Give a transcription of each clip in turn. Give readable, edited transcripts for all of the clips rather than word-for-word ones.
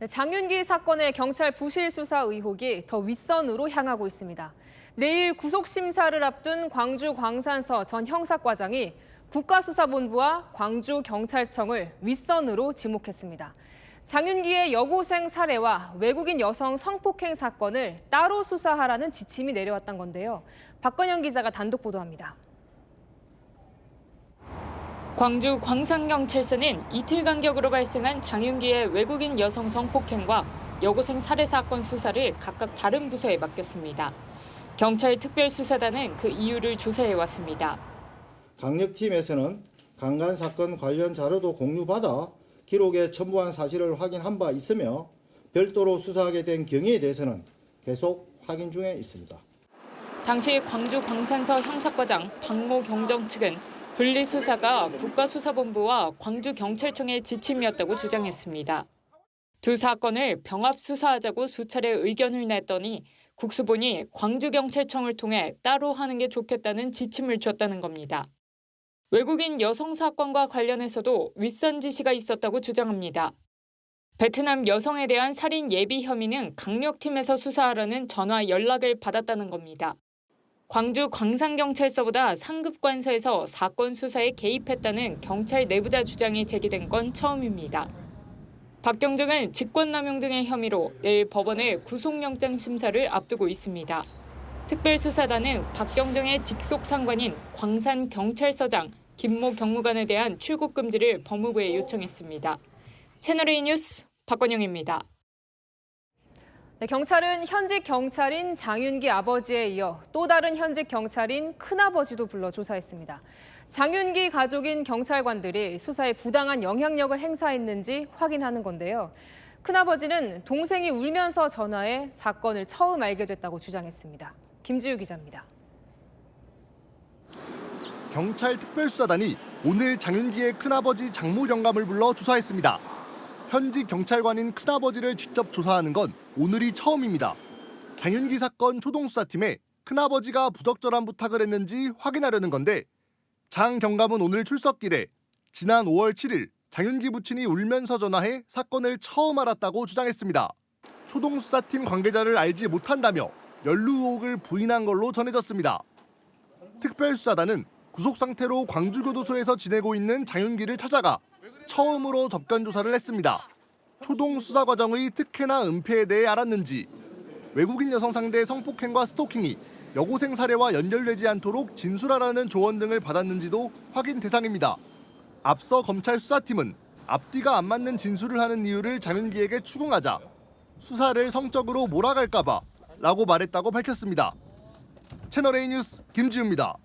네, 장윤기 사건의 경찰 부실 수사 의혹이 더 윗선으로 향하고 있습니다. 내일 구속심사를 앞둔 광주 광산서 전 형사과장이 국가수사본부와 광주경찰청을 윗선으로 지목했습니다. 장윤기의 여고생 살해와 외국인 여성 성폭행 사건을 따로 수사하라는 지침이 내려왔던 건데요. 박건영 기자가 단독 보도합니다. 광주 광산경찰서는 이틀 간격으로 발생한 장윤기의 외국인 여성 성폭행과 여고생 살해 사건 수사를 각각 다른 부서에 맡겼습니다. 경찰 특별수사단은 그 이유를 조사해왔습니다. 강력팀에서는 강간 사건 관련 자료도 공유받아 기록에 첨부한 사실을 확인한 바 있으며 별도로 수사하게 된 경위에 대해서는 계속 확인 중에 있습니다. 당시 광주 광산서 형사과장 박모 경정 측은 분리수사가 국가수사본부와 광주경찰청의 지침이었다고 주장했습니다. 두 사건을 병합 수사하자고 수차례 의견을 냈더니 국수본이 광주경찰청을 통해 따로 하는 게 좋겠다는 지침을 줬다는 겁니다. 외국인 여성 사건과 관련해서도 윗선 지시가 있었다고 주장합니다. 베트남 여성에 대한 살인 예비 혐의는 강력팀에서 수사하라는 전화 연락을 받았다는 겁니다. 광주 광산경찰서보다 상급 관서에서 사건 수사에 개입했다는 경찰 내부자 주장이 제기된 건 처음입니다. 박 경정은 직권남용 등의 혐의로 내일 법원에 구속영장 심사를 앞두고 있습니다. 특별수사단은 박 경정의 직속 상관인 광산경찰서장 김모 경무관에 대한 출국 금지를 법무부에 요청했습니다. 채널A 뉴스 박건영입니다. 네, 경찰은 현직 경찰인 장윤기 아버지에 이어 또 다른 현직 경찰인 큰아버지도 불러 조사했습니다. 장윤기 가족인 경찰관들이 수사에 부당한 영향력을 행사했는지 확인하는 건데요. 큰아버지는 동생이 울면서 전화해 사건을 처음 알게 됐다고 주장했습니다. 김지우 기자입니다. 경찰 특별수사단이 오늘 장윤기의 큰아버지 장모 경감을 불러 조사했습니다. 현직 경찰관인 큰아버지를 직접 조사하는 건 오늘이 처음입니다. 장윤기 사건 초동수사팀에 큰아버지가 부적절한 부탁을 했는지 확인하려는 건데 장 경감은 오늘 출석길에 지난 5월 7일 장윤기 부친이 울면서 전화해 사건을 처음 알았다고 주장했습니다. 초동수사팀 관계자를 알지 못한다며 연루 의혹을 부인한 걸로 전해졌습니다. 특별수사단은 구속 상태로 광주교도소에서 지내고 있는 장윤기를 찾아가 처음으로 접견 조사를 했습니다. 초동 수사 과정의 특혜나 은폐에 대해 알았는지, 외국인 여성 상대 성폭행과 스토킹이 여고생 살해와 연결되지 않도록 진술하라는 조언 등을 받았는지도 확인 대상입니다. 앞서 검찰 수사팀은 앞뒤가 안 맞는 진술을 하는 이유를 장윤기에게 추궁하자 수사를 성적으로 몰아갈까 봐 라고 말했다고 밝혔습니다. 채널A 뉴스 김지우입니다.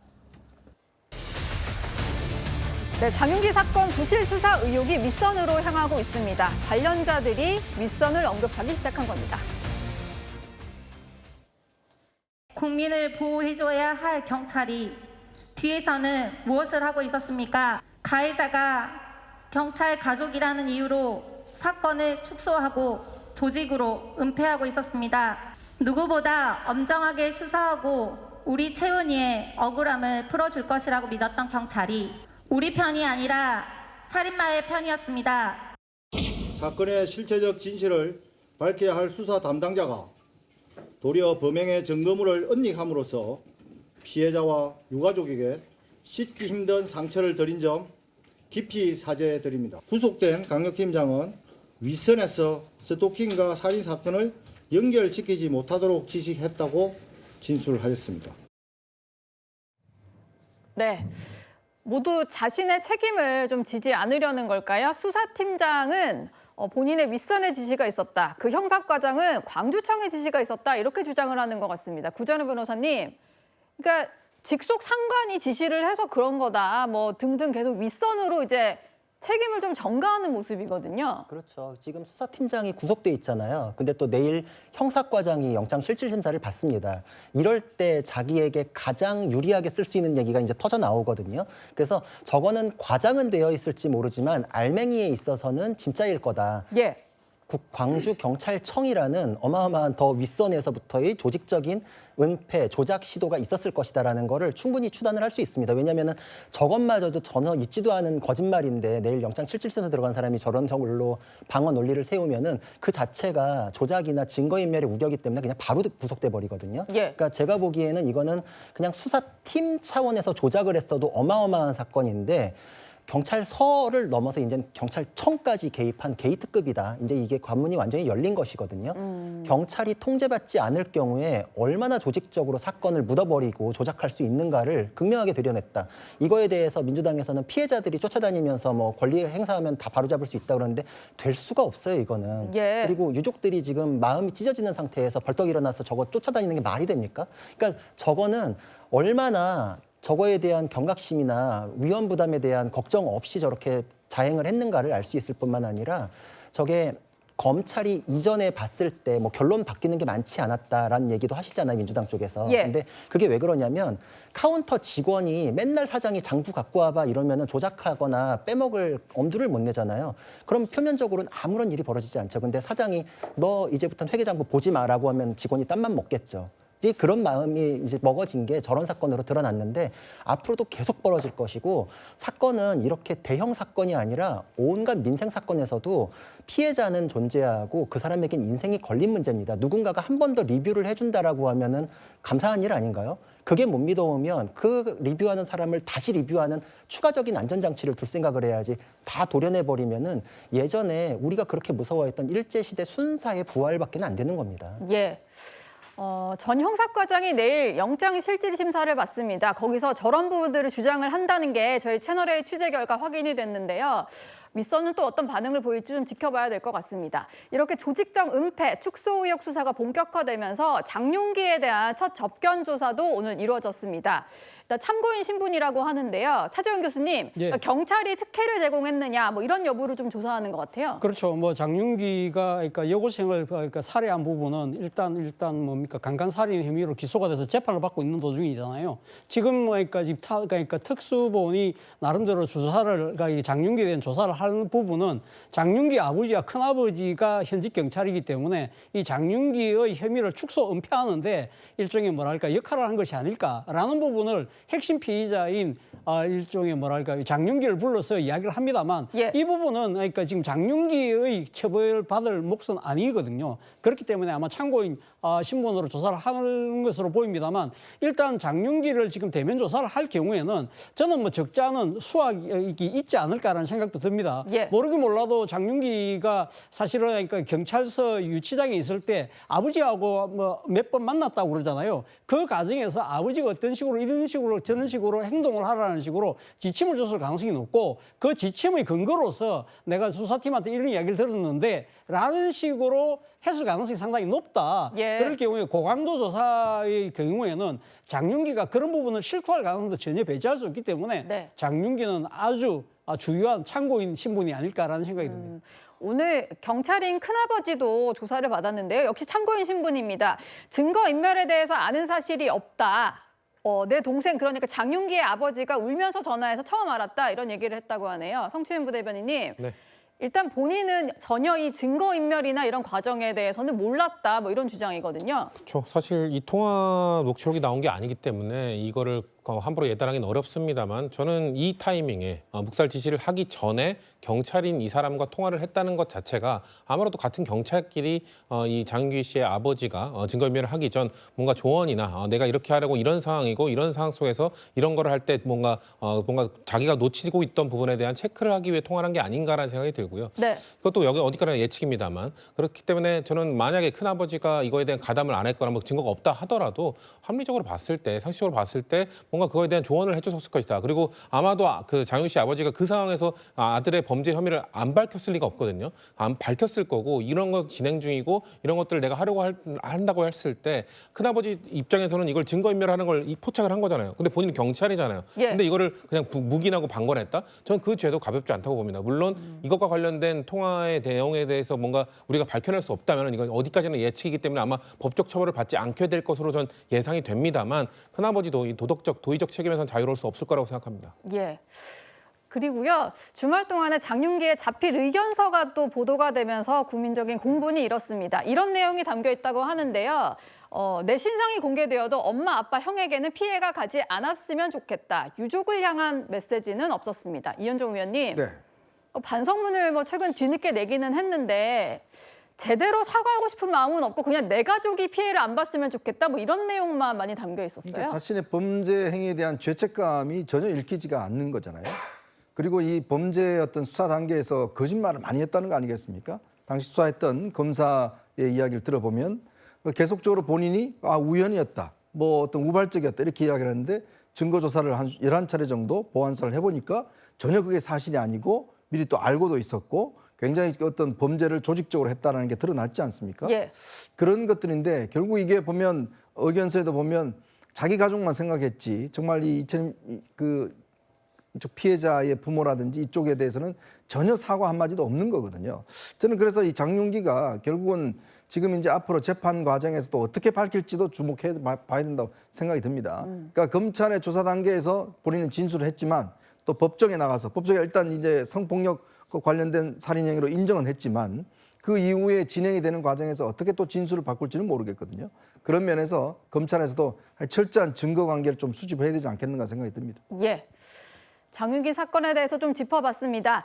네, 장윤기 사건 부실 수사 의혹이 윗선으로 향하고 있습니다. 관련자들이 윗선을 언급하기 시작한 겁니다. 국민을 보호해줘야 할 경찰이 뒤에서는 무엇을 하고 있었습니까? 가해자가 경찰 가족이라는 이유로 사건을 축소하고 조직으로 은폐하고 있었습니다. 누구보다 엄정하게 수사하고 우리 채은이의 억울함을 풀어줄 것이라고 믿었던 경찰이 우리 편이 아니라 살인마의 편이었습니다. 사건의 실체적 진실을 밝혀야 할 수사 담당자가 도리어 범행의 증거물을 은닉함으로써 피해자와 유가족에게 씻기 힘든 상처를 드린 점 깊이 사죄드립니다. 구속된 강력팀장은 윗선에서 스토킹과 살인 사건을 연결시키지 못하도록 지시했다고 진술하였습니다. 네. 모두 자신의 책임을 좀 지지 않으려는 걸까요? 수사팀장은 본인의 윗선의 지시가 있었다. 그 형사과장은 광주청의 지시가 있었다. 이렇게 주장을 하는 것 같습니다. 구전우 변호사님, 그러니까 직속 상관이 지시를 해서 그런 거다. 뭐 등등 계속 윗선으로 이제 책임을 좀 전가하는 모습이거든요. 그렇죠. 지금 수사팀장이 구속돼 있잖아요. 근데 또 내일 형사과장이 영장실질심사를 받습니다. 이럴 때 자기에게 가장 유리하게 쓸 수 있는 얘기가 이제 터져 나오거든요. 그래서 저거는 과장은 되어 있을지 모르지만 알맹이에 있어서는 진짜일 거다. 예. 광주경찰청이라는 어마어마한 더 윗선에서부터의 조직적인 은폐, 조작 시도가 있었을 것이다라는 거를 충분히 추단을 할 수 있습니다. 왜냐하면 저것마저도 전혀 있지도 않은 거짓말인데 내일 영장 777에서 들어간 사람이 저런 걸로 방어 논리를 세우면은 그 자체가 조작이나 증거인멸의 우려이기 때문에 그냥 바로 구속돼 버리거든요. 예. 그러니까 제가 보기에는 이거는 그냥 수사팀 차원에서 조작을 했어도 어마어마한 사건인데 경찰서를 넘어서 이제 경찰청까지 개입한 게이트급이다. 이제 이게 관문이 완전히 열린 것이거든요. 경찰이 통제받지 않을 경우에 얼마나 조직적으로 사건을 묻어버리고 조작할 수 있는가를 극명하게 드러냈다. 이거에 대해서 민주당에서는 피해자들이 쫓아다니면서 뭐 권리 행사하면 다 바로잡을 수 있다 그러는데 될 수가 없어요, 이거는. 예. 그리고 유족들이 지금 마음이 찢어지는 상태에서 벌떡 일어나서 저거 쫓아다니는 게 말이 됩니까? 그러니까 저거는 얼마나 저거에 대한 경각심이나 위험 부담에 대한 걱정 없이 저렇게 자행을 했는가를 알 수 있을 뿐만 아니라 저게 검찰이 이전에 봤을 때 뭐 결론 바뀌는 게 많지 않았다라는 얘기도 하시잖아요, 민주당 쪽에서. 예. 근데 그게 왜 그러냐면 카운터 직원이 맨날 사장이 장부 갖고 와봐 이러면은 조작하거나 빼먹을 엄두를 못 내잖아요. 그럼 표면적으로는 아무런 일이 벌어지지 않죠. 근데 사장이 너 이제부터는 회계장부 보지 마라고 하면 직원이 땀만 먹겠죠. 그런 마음이 이제 먹어진 게 저런 사건으로 드러났는데 앞으로도 계속 벌어질 것이고 사건은 이렇게 대형 사건이 아니라 온갖 민생 사건에서도 피해자는 존재하고 그 사람에겐 인생이 걸린 문제입니다. 누군가가 한 번 더 리뷰를 해준다라고 하면은 감사한 일 아닌가요? 그게 못 믿어오면 그 리뷰하는 사람을 다시 리뷰하는 추가적인 안전장치를 둘 생각을 해야지 다 도려내버리면은 예전에 우리가 그렇게 무서워했던 일제시대 순사의 부활밖에 안 되는 겁니다. 예. 전 형사과장이 내일 영장실질심사를 받습니다. 거기서 저런 부분들을 주장을 한다는 게 저희 채널의 취재 결과 확인이 됐는데요. 윗선은 또 어떤 반응을 보일지 좀 지켜봐야 될 것 같습니다. 이렇게 조직적 은폐, 축소 의혹 수사가 본격화되면서 장윤기에 대한 첫 접견 조사도 오늘 이루어졌습니다. 일단 참고인 신분이라고 하는데요. 차재원 교수님, 예. 경찰이 특혜를 제공했느냐 뭐 이런 여부를 좀 조사하는 것 같아요. 그렇죠. 뭐 장윤기가 그러니까 여고생을 그러니까 살해한 부분은 일단 뭡니까 강간살인 혐의로 기소가 돼서 재판을 받고 있는 도중이잖아요. 지금 그러니까 그러니까 특수본이 나름대로 조사를 그러니까 장윤기에 대한 조사를 하는 부분은 장윤기 아버지와 큰아버지가 현직 경찰이기 때문에 이 장윤기의 혐의를 축소 은폐하는데 일종의 뭐랄까 역할을 한 것이 아닐까라는 부분을 핵심 피의자인 일종의 뭐랄까 장윤기를 불러서 이야기를 합니다만 예. 이 부분은 그러니까 지금 장윤기의 처벌받을 몫은 아니거든요. 그렇기 때문에 아마 참고인 신분으로 조사를 하는 것으로 보입니다만 일단 장윤기를 지금 대면 조사를 할 경우에는 저는 뭐 적지 않은 수학이 있지 않을까라는 생각도 듭니다. 예. 모르긴 몰라도 장윤기가 사실은 그러니까 경찰서 유치장에 있을 때 아버지하고 뭐 몇 번 만났다고 그러잖아요. 그 과정에서 아버지가 어떤 식으로 이런 식으로 저런 식으로 행동을 하라는 식으로 지침을 줬을 가능성이 높고 그 지침의 근거로서 내가 수사팀한테 이런 이야기를 들었는데 라는 식으로 했을 가능성이 상당히 높다. 예. 그럴 경우에 고강도 조사의 경우에는 장윤기가 그런 부분을 실토할 가능성도 전혀 배제할 수 없기 때문에 네. 장윤기는 아주 중요한 참고인 신분이 아닐까라는 생각이 듭니다. 오늘 경찰인 큰아버지도 조사를 받았는데요. 역시 참고인 신분입니다. 증거인멸에 대해서 아는 사실이 없다. 내 동생 그러니까 장윤기의 아버지가 울면서 전화해서 처음 알았다. 이런 얘기를 했다고 하네요. 성추인 부대변인님. 네. 일단 본인은 전혀 이 증거인멸이나 이런 과정에 대해서는 몰랐다. 뭐 이런 주장이거든요. 그렇죠. 사실 이 통화 녹취록이 나온 게 아니기 때문에 이거를 함부로 예단하기는 어렵습니다만 저는 이 타이밍에 묵살 지시를 하기 전에 경찰인 이 사람과 통화를 했다는 것 자체가 아무래도 같은 경찰끼리 이 장윤기 씨의 아버지가 증거인멸을 하기 전 뭔가 조언이나 내가 이렇게 하려고 이런 상황이고 이런 상황 속에서 이런 거를 할 때 뭔가 자기가 놓치고 있던 부분에 대한 체크를 하기 위해 통화를 한 게 아닌가라는 생각이 들고요. 네. 그것도 여기 어디까지나 예측입니다만 그렇기 때문에 저는 만약에 큰아버지가 이거에 대한 가담을 안 했거나 뭐 증거가 없다 하더라도 합리적으로 봤을 때 상식적으로 봤을 때 뭔가 그거에 대한 조언을 해줬을 것이다. 그리고 아마도 그 장윤 씨 아버지가 그 상황에서 아들의 범죄 혐의를 안 밝혔을 리가 없거든요. 안 밝혔을 거고 이런 거 진행 중이고 이런 것들을 내가 하려고 한다고 했을 때 큰아버지 입장에서는 이걸 증거인멸하는 걸 포착을 한 거잖아요. 근데 본인은 경찰이잖아요. 예. 근데 이거를 그냥 묵인하고 방관했다? 저는 그 죄도 가볍지 않다고 봅니다. 물론 이것과 관련된 통화의 내용에 대해서 뭔가 우리가 밝혀낼 수 없다면 이건 어디까지나 예측이기 때문에 아마 법적 처벌을 받지 않게 될 것으로 전 예상이 됩니다만 큰아버지도 이 도덕적, 도의적 책임에선 자유로울 수 없을 거라고 생각합니다. 예. 그리고요, 주말 동안에 장윤기의 자필 의견서가 또 보도가 되면서 국민적인 공분이 일었습니다. 이런 내용이 담겨 있다고 하는데요. 내 신상이 공개되어도 엄마, 아빠, 형에게는 피해가 가지 않았으면 좋겠다. 유족을 향한 메시지는 없었습니다. 이현종 의원님, 네. 반성문을 최근 뒤늦게 내기는 했는데 제대로 사과하고 싶은 마음은 없고 그냥 내 가족이 피해를 안 봤으면 좋겠다. 이런 내용만 많이 담겨 있었어요. 그러니까 자신의 범죄 행위에 대한 죄책감이 전혀 읽히지가 않는 거잖아요. 그리고 이 범죄의 어떤 수사 단계에서 거짓말을 많이 했다는 거 아니겠습니까? 당시 수사했던 검사의 이야기를 들어보면 계속적으로 본인이 우연이었다, 어떤 우발적이었다 이렇게 이야기를 했는데 증거 조사를 한 11차례 정도 보완서를 해보니까 전혀 그게 사실이 아니고 미리 또 알고도 있었고 굉장히 어떤 범죄를 조직적으로 했다는 게 드러났지 않습니까? 예. 그런 것들인데 결국 이게 보면 의견서에도 보면 자기 가족만 생각했지 정말 이쪽 피해자의 부모라든지 이쪽에 대해서는 전혀 사과 한마디도 없는 거거든요. 저는 그래서 이 장윤기가 결국은 지금 이제 앞으로 재판 과정에서 또 어떻게 밝힐지도 주목해 봐야 된다고 생각이 듭니다. 그러니까 검찰의 조사 단계에서 본인은 진술을 했지만 또 법정에 나가서 법정에 일단 이제 성폭력 관련된 살인 행위로 인정은 했지만 그 이후에 진행이 되는 과정에서 어떻게 또 진술을 바꿀지는 모르겠거든요. 그런 면에서 검찰에서도 철저한 증거 관계를 좀 수집해야 되지 않겠는가 생각이 듭니다. 예. 장윤기 사건에 대해서 좀 짚어봤습니다.